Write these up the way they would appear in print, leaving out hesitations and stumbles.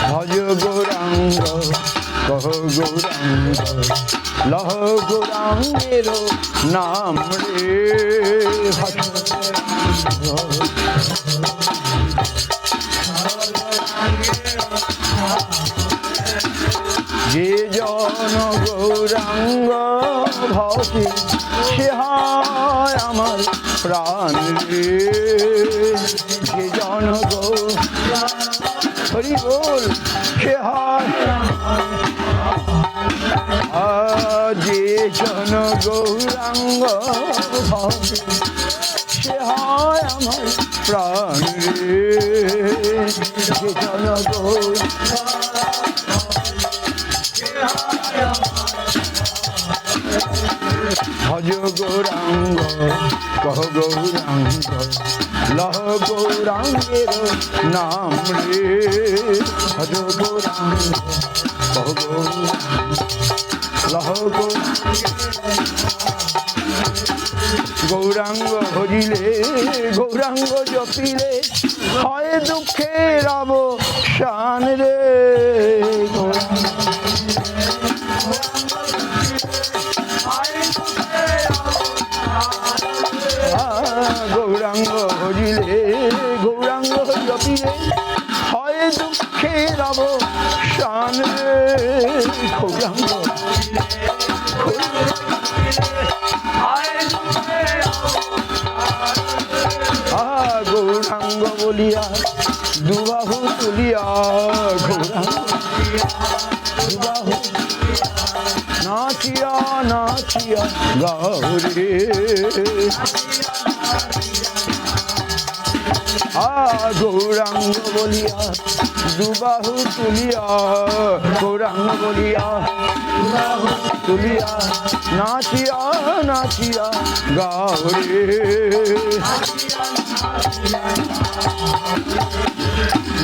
ভজ গৌরাঙ্গ কহ গৌরাঙ্গ লহ গৌরাঙ্গের নাম রে যে জন গৌরাঙ্গ ভজে সে হয় আমার প্রাণ রে যে জন হরি বল সে হয় যে জন গৌরাঙ্গ ভজে সে হয় আমার প্রাণ রে যে জন ভজ গৌরাঙ্গ কহ গৌরাঙ্গ লহ গৌরাঙ্গের নাম রে ভজ গৌরাঙ্গ কহ গৌরাঙ্গ লহ গৌরাঙ্গ ভজিলে গৌরাঙ্গ জপিলে হয় দুঃখের অবসান রে গৌরাঙ্গ হরিলে গৌরাঙ্গ জপিলে হয় দুঃখের অবসান রে গৌরাঙ্গ গৌরাঙ্গ বলিয়া দুবাহু তুলিয়া গৌরাঙ্গ দুবাহু নাচিয়া নাচিয়া গৌরে গৌরাঙ্গ বলিয়া দুবাহু তুলিয়া গৌরাঙ্গ বলিয়া তুলিয়া নাচিয়া নাচিয়া গৌরে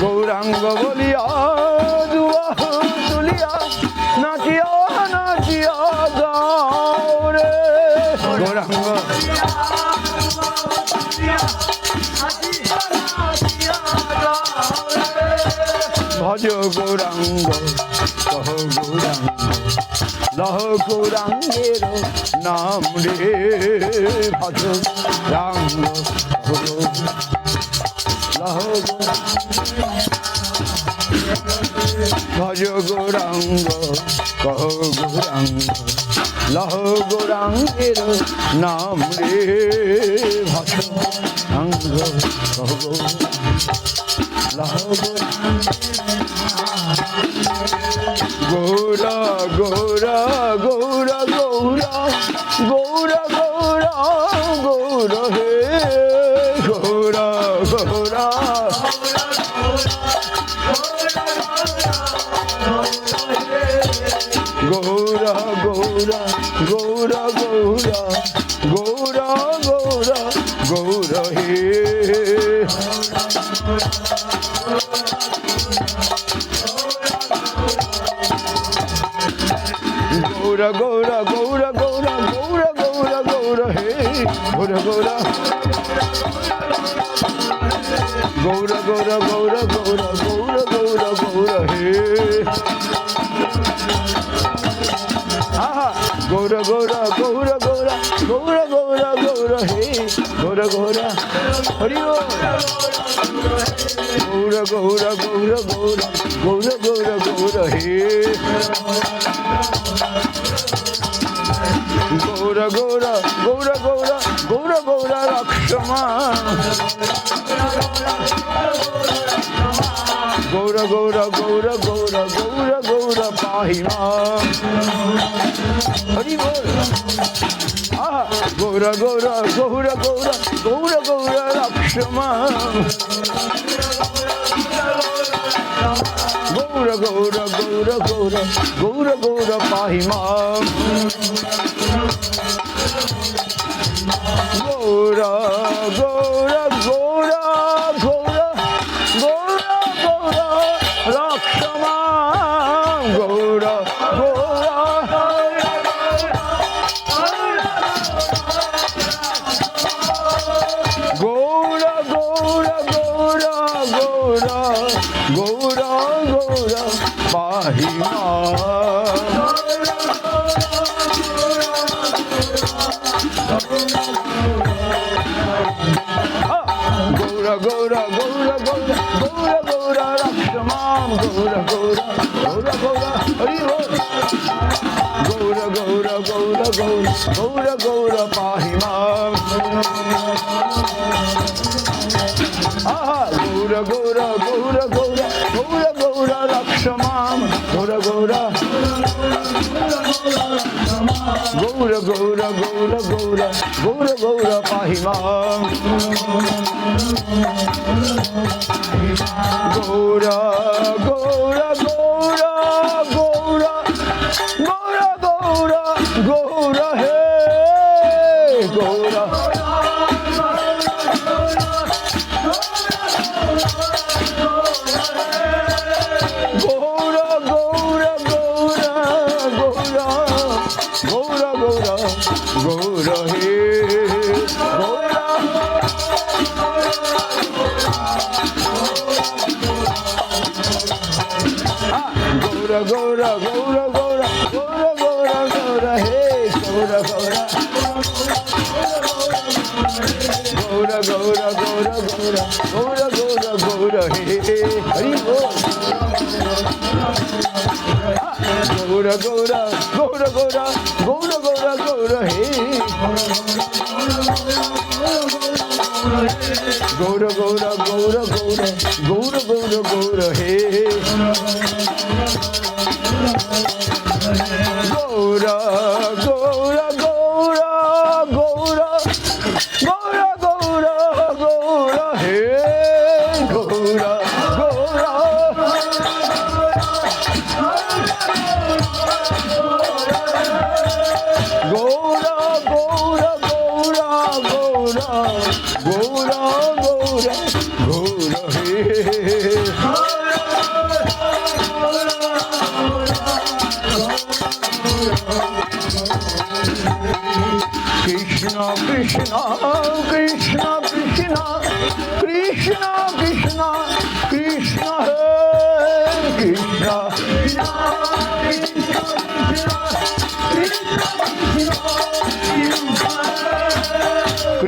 গৌরাঙ্গ বলিয়া দুবাহু তুলিয়া নাচিয়া নাচিয়া গৌরে গৌরাঙ্গ ভজ গৌরাঙ্গ কহ গৌরাঙ্গ লহ গৌরাঙ্গের নাম রে ভজ গৌরাঙ্গ লহ ভজ গৌরাঙ্গ কহ গৌরাঙ্গ লহ গৌরাঙ্গের নাম রে ভজ গৌরাঙ্গ কহ গৌরাঙ্গ গৌরা গৌরা গৌরা গৌরা গৌরা গৌরা গৌরা হে গৌরা গৌরা গৌরা গৌরা গৌরা গৌরা গৌরা গৌরা গৌরা হে গৌরা গৌরা গৌরা গৌরা গৌরা গৌরা গৌরা হে গৌরা গৌরা গৌরা গৌরা গৌরা গৌরা গৌরা গৌরা গৌরা হে গৌরা গৌরা গৌরা গৌরা গৌরা গৌরা গৌরা হে গৌরা গৌরা হরি গৌরা গৌরা গৌরা গৌরা গৌরা গৌরা গৌরা হে গৌরা গৌরা গৌরা গৌরা গৌরা গৌরা রক্ষমা গৌরা গৌরা গৌরা গৌরা গৌরা গৌরা পাহিমা হরি বল Gaura Gaura Gaura Gaura Gaura Gaura রক্ষমা Gaura Gaura Gaura Gaura Gaura Gaura পাহিমা Gaura Gaura Gaura Gaura Gaura Gaura রক্ষমা Gaura Gaura Gaura Gaura Gaura Gaura Gaura Gaura pahi mam. Gaura Gaura Gaura Gaura Gaura Gaura Rakshamam Gaura Gaura Gaura Gaura Hari Bol Gaura Gaura Gaura Gaura Gaura Gaura pahi mam. Gaura Gaura Gaura Gaura Gaura Gaura Rakshamam Gaura Gaura Gaura Gaura Gaura Gaura Gaura Gaura pahi mam. Gaura Gaura Gaura Gaura Gaura Gaura Gaura Hey Gaura Gaura Gaura Gaura Gaura Gaura Gaura Hey Gaura Gaura Gaura Gaura Gaura Gaura Gaura Gaura Hey Gaura Gaura Gaura Gaura Gaura Gaura Gaura Gaura Gaura Hey Hari Bol Gaura Gaura Gaura Gaura Gaura Gaura Gaura Hey Gaura Gaura Gaura Gaura Gaura Gaura Gaura Hey Gaura Gaura Gaura Gaura Gaura Gaura Gaura Hey Gaura Gaura Gaura Gaura Gaura Gaura Gaura Gaura Gaura Hey Krishna Krishna Krishna Krishna Krishna Krishna Krishna Hey Krishna Krishna Krishna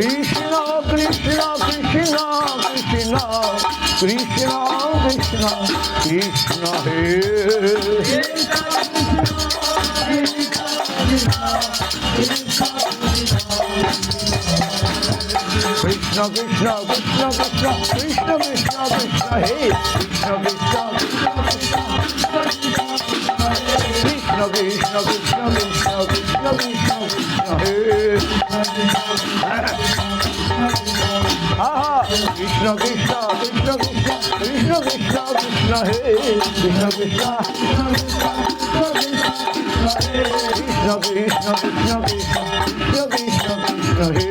Krishna Krishna Krishna Krishna Krishna Hey Krishna Krishna Krishna Krishna Krishna Krishna Krishna Hey Krishna Krishna Krishna Krishna Krishna Krishna Krishna Krishna Hey Krishna Krishna Krishna Krishna Krishna Krishna Krishna Hey Krishna Krishna Krishna Krishna Krishna Krishna Krishna Krishna Krishna Hey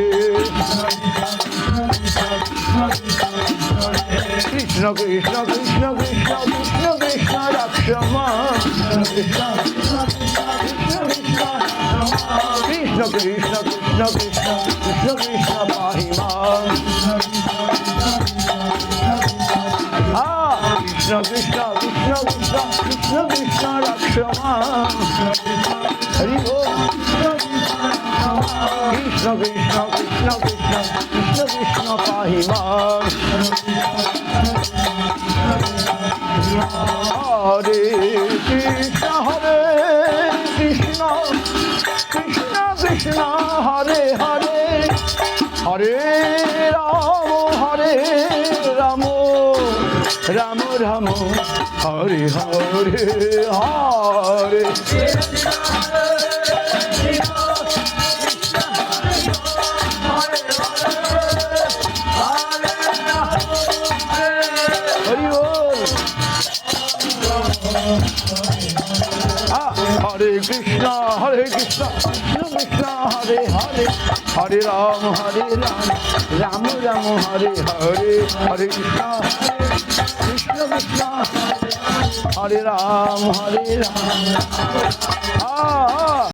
Krishna Krishna Krishna Krishna Krishna Krishna Rakshamam Krishna Krishna Krishna Krishna Krishna Krishna pahi mam. Krishna Krishna Krishna Krishna Krishna Krishna Rakshamam Hari Bol Krishna Krishna Krishna Krishna Krishna Krishna pahi mam. Hare Krishna Hare Krishna Krishna Krishna Hare Hare Hare Ramo Ramo Ramo Hare Hare Hare Hare Krishna Krishna Krishna Hare Hare Hare Ram Ram Ram Hare Hare Hare Krishna Krishna Krishna Hare Ram